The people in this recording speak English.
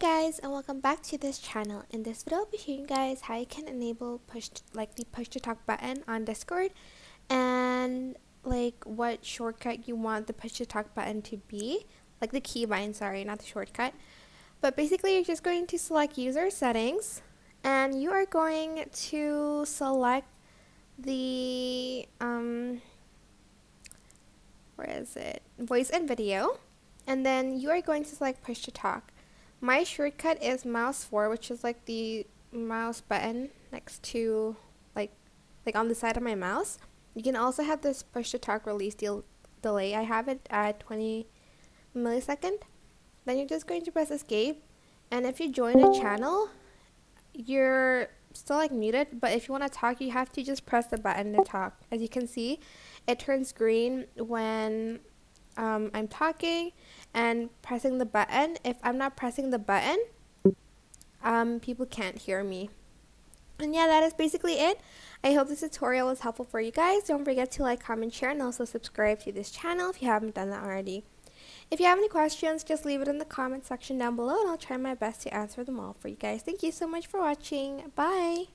guys, and welcome back to this channel. In this video I'll be showing you guys how you can enable the push to talk button on Discord, and what shortcut you want the push to talk button to be, like the keybind, sorry, not the shortcut. But basically you're just going to select user settings, and you are going to select the voice and video, and then you are going to select push to talk. My shortcut is mouse 4, which is like the mouse button next to like on the side of my mouse. You can also have this push to talk release delay. I have it at 20 millisecond. Then you're just going to press escape, and if you join a channel, you're still muted, but if you want to talk, you have to just press the button to talk. As you can see, it turns green when I'm talking and pressing the button. If I'm not pressing the button, people can't hear me. And yeah, that is basically it. I hope this tutorial was helpful for you guys. Don't forget to like, comment, share, and also subscribe to this channel if you haven't done that already. If you have any questions, just leave it in the comment section down below, and I'll try my best to answer them all for you guys. Thank you so much for watching. Bye!